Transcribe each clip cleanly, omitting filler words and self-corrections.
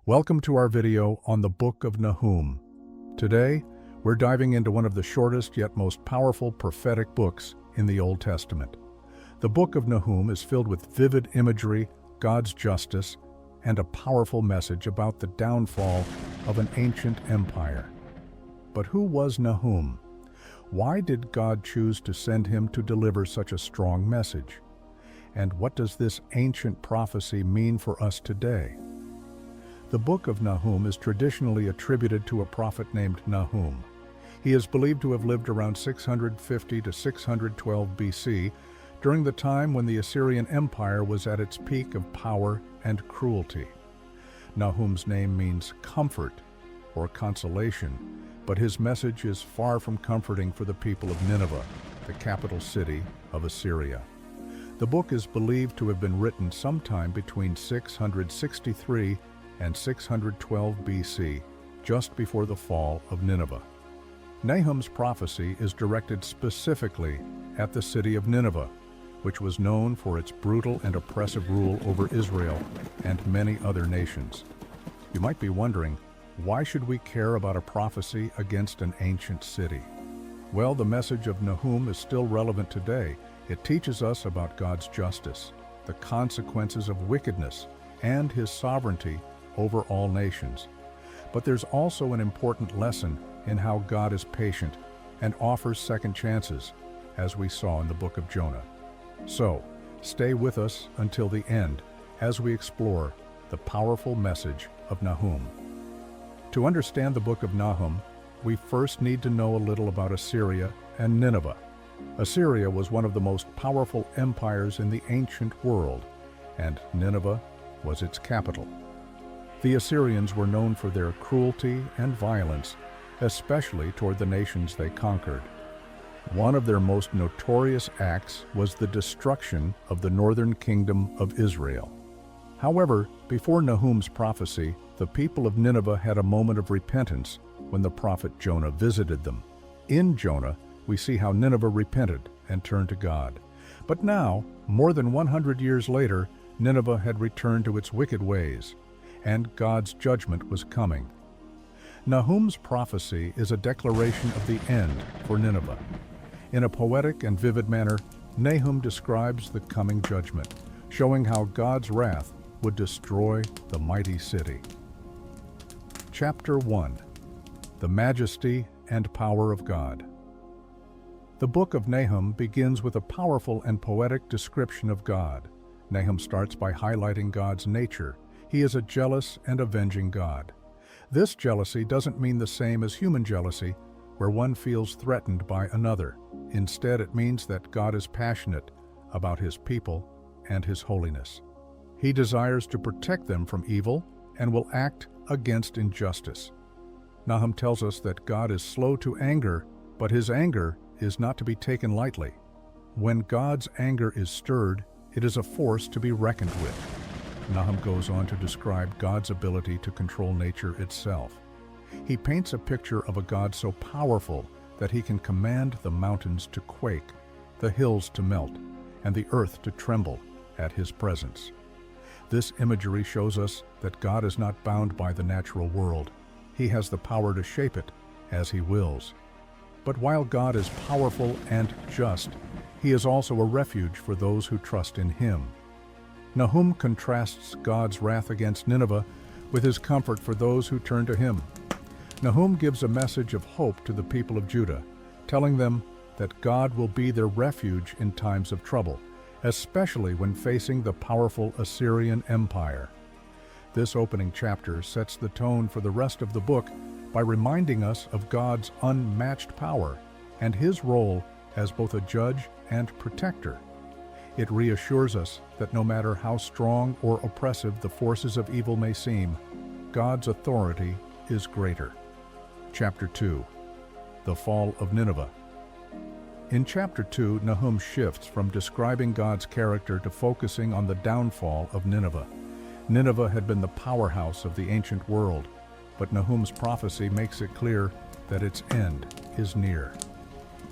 Welcome to our video on the Book of Nahum. Today, we're diving into one of the shortest yet most powerful prophetic books in the Old Testament. The Book of Nahum is filled with vivid imagery, God's justice, and a powerful message about the downfall of an ancient empire. But who was Nahum? Why did God choose to send him to deliver such a strong message? And what does this ancient prophecy mean for us today? The Book of Nahum is traditionally attributed to a prophet named Nahum. He is believed to have lived around 650 to 612 BC, during the time when the Assyrian Empire was at its peak of power and cruelty. Nahum's name means comfort or consolation, but his message is far from comforting for the people of Nineveh, the capital city of Assyria. The book is believed to have been written sometime between 663 and 612 BC, just before the fall of Nineveh. Nahum's prophecy is directed specifically at the city of Nineveh, which was known for its brutal and oppressive rule over Israel and many other nations. You might be wondering, why should we care about a prophecy against an ancient city? Well, the message of Nahum is still relevant today. It teaches us about God's justice, the consequences of wickedness, and His sovereignty over all nations. But there's also an important lesson in how God is patient and offers second chances, as we saw in the book of Jonah. So, stay with us until the end as we explore the powerful message of Nahum. To understand the book of Nahum, we first need to know a little about Assyria and Nineveh. Assyria was one of the most powerful empires in the ancient world, and Nineveh was its capital. The Assyrians were known for their cruelty and violence, especially toward the nations they conquered. One of their most notorious acts was the destruction of the northern kingdom of Israel. However, before Nahum's prophecy, the people of Nineveh had a moment of repentance when the prophet Jonah visited them. In Jonah, we see how Nineveh repented and turned to God. But now, more than 100 years later, Nineveh had returned to its wicked ways, and God's judgment was coming. Nahum's prophecy is a declaration of the end for Nineveh. In a poetic and vivid manner, Nahum describes the coming judgment, showing how God's wrath would destroy the mighty city. Chapter 1. The Majesty and Power of God. The book of Nahum begins with a powerful and poetic description of God. Nahum starts by highlighting God's nature. He is a jealous and avenging God. This jealousy doesn't mean the same as human jealousy, where one feels threatened by another. Instead, it means that God is passionate about His people and His holiness. He desires to protect them from evil and will act against injustice. Nahum tells us that God is slow to anger, but His anger is not to be taken lightly. When God's anger is stirred, it is a force to be reckoned with. Nahum goes on to describe God's ability to control nature itself. He paints a picture of a God so powerful that He can command the mountains to quake, the hills to melt, and the earth to tremble at His presence. This imagery shows us that God is not bound by the natural world. He has the power to shape it as He wills. But while God is powerful and just, He is also a refuge for those who trust in Him. Nahum contrasts God's wrath against Nineveh with His comfort for those who turn to Him. Nahum gives a message of hope to the people of Judah, telling them that God will be their refuge in times of trouble, especially when facing the powerful Assyrian Empire. This opening chapter sets the tone for the rest of the book by reminding us of God's unmatched power and His role as both a judge and protector. It reassures us that no matter how strong or oppressive the forces of evil may seem, God's authority is greater. Chapter 2. The Fall of Nineveh. In Chapter 2, Nahum shifts from describing God's character to focusing on the downfall of Nineveh. Nineveh had been the powerhouse of the ancient world, but Nahum's prophecy makes it clear that its end is near.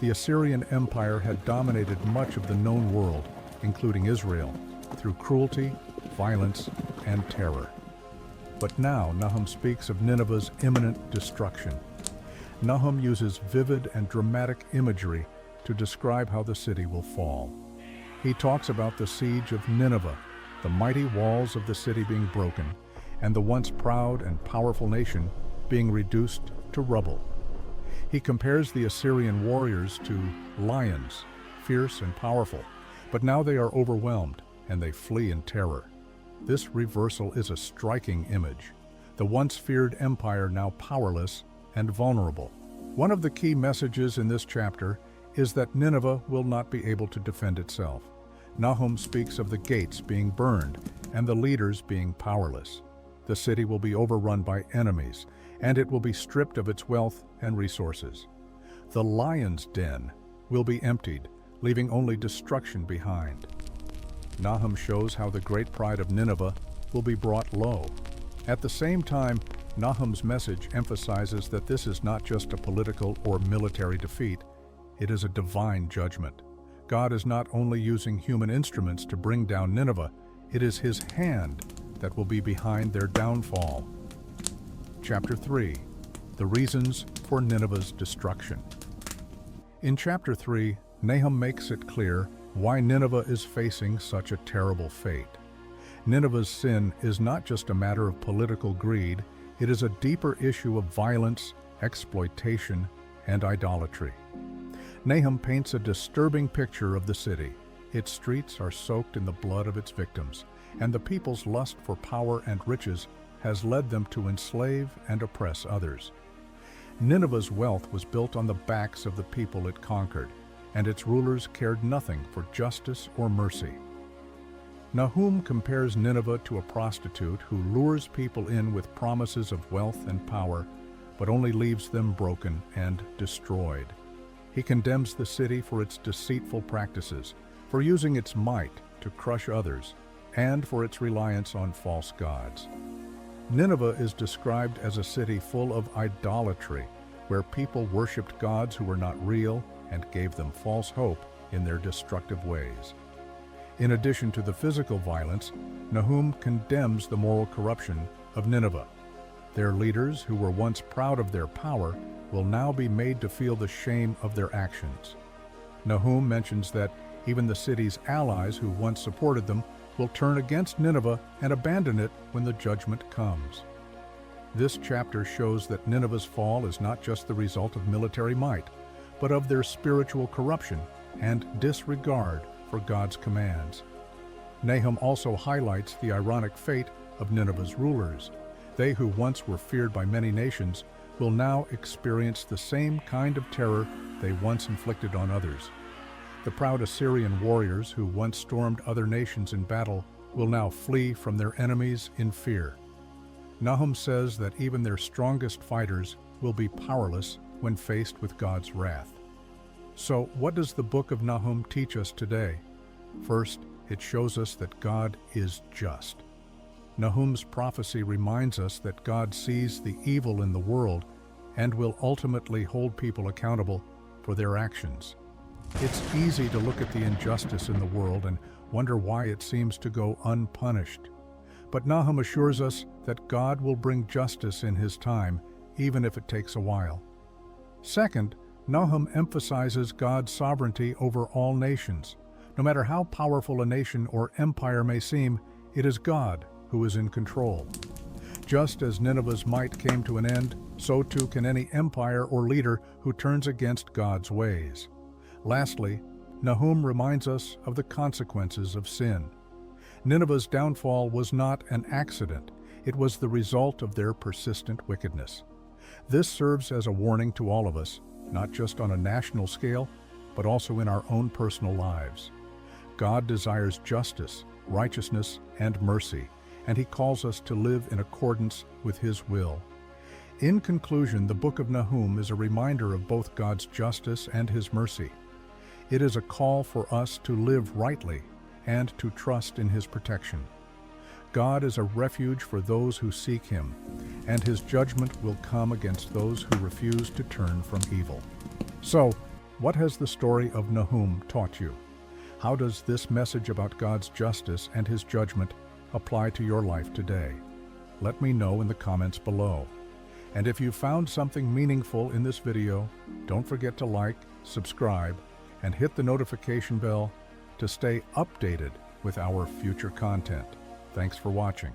The Assyrian Empire had dominated much of the known world, including Israel, through cruelty, violence, and terror. But now Nahum speaks of Nineveh's imminent destruction. Nahum uses vivid and dramatic imagery to describe how the city will fall. He talks about the siege of Nineveh, the mighty walls of the city being broken, and the once proud and powerful nation being reduced to rubble. He compares the Assyrian warriors to lions, fierce and powerful, but now they are overwhelmed and they flee in terror. This reversal is a striking image. The once feared empire now powerless and vulnerable. One of the key messages in this chapter is that Nineveh will not be able to defend itself. Nahum speaks of the gates being burned and the leaders being powerless. The city will be overrun by enemies, and it will be stripped of its wealth and resources. The lion's den will be emptied, leaving only destruction behind. Nahum shows how the great pride of Nineveh will be brought low. At the same time, Nahum's message emphasizes that this is not just a political or military defeat, it is a divine judgment. God is not only using human instruments to bring down Nineveh, it is His hand that will be behind their downfall. Chapter 3. The Reasons for Nineveh's Destruction. In Chapter 3, Nahum makes it clear why Nineveh is facing such a terrible fate. Nineveh's sin is not just a matter of political greed, it is a deeper issue of violence, exploitation, and idolatry. Nahum paints a disturbing picture of the city. Its streets are soaked in the blood of its victims, and the people's lust for power and riches has led them to enslave and oppress others. Nineveh's wealth was built on the backs of the people it conquered, and its rulers cared nothing for justice or mercy. Nahum compares Nineveh to a prostitute who lures people in with promises of wealth and power, but only leaves them broken and destroyed. He condemns the city for its deceitful practices, for using its might to crush others, and for its reliance on false gods. Nineveh is described as a city full of idolatry, where people worshipped gods who were not real and gave them false hope in their destructive ways. In addition to the physical violence, Nahum condemns the moral corruption of Nineveh. Their leaders, who were once proud of their power, will now be made to feel the shame of their actions. Nahum mentions that even the city's allies who once supported them will turn against Nineveh and abandon it when the judgment comes. This chapter shows that Nineveh's fall is not just the result of military might, but of their spiritual corruption and disregard for God's commands. Nahum also highlights the ironic fate of Nineveh's rulers. They who once were feared by many nations will now experience the same kind of terror they once inflicted on others. The proud Assyrian warriors who once stormed other nations in battle will now flee from their enemies in fear. Nahum says that even their strongest fighters will be powerless when faced with God's wrath. So, what does the Book of Nahum teach us today? First, it shows us that God is just. Nahum's prophecy reminds us that God sees the evil in the world and will ultimately hold people accountable for their actions. It's easy to look at the injustice in the world and wonder why it seems to go unpunished. But Nahum assures us that God will bring justice in His time, even if it takes a while. Second, Nahum emphasizes God's sovereignty over all nations. No matter how powerful a nation or empire may seem, it is God who is in control. Just as Nineveh's might came to an end, so too can any empire or leader who turns against God's ways. Lastly, Nahum reminds us of the consequences of sin. Nineveh's downfall was not an accident, it was the result of their persistent wickedness. This serves as a warning to all of us, not just on a national scale, but also in our own personal lives. God desires justice, righteousness, and mercy, and He calls us to live in accordance with His will. In conclusion, the Book of Nahum is a reminder of both God's justice and His mercy. It is a call for us to live rightly and to trust in His protection. God is a refuge for those who seek Him, and His judgment will come against those who refuse to turn from evil. So, what has the story of Nahum taught you? How does this message about God's justice and His judgment apply to your life today? Let me know in the comments below. And if you found something meaningful in this video, don't forget to like, subscribe, and hit the notification bell to stay updated with our future content. Thanks for watching.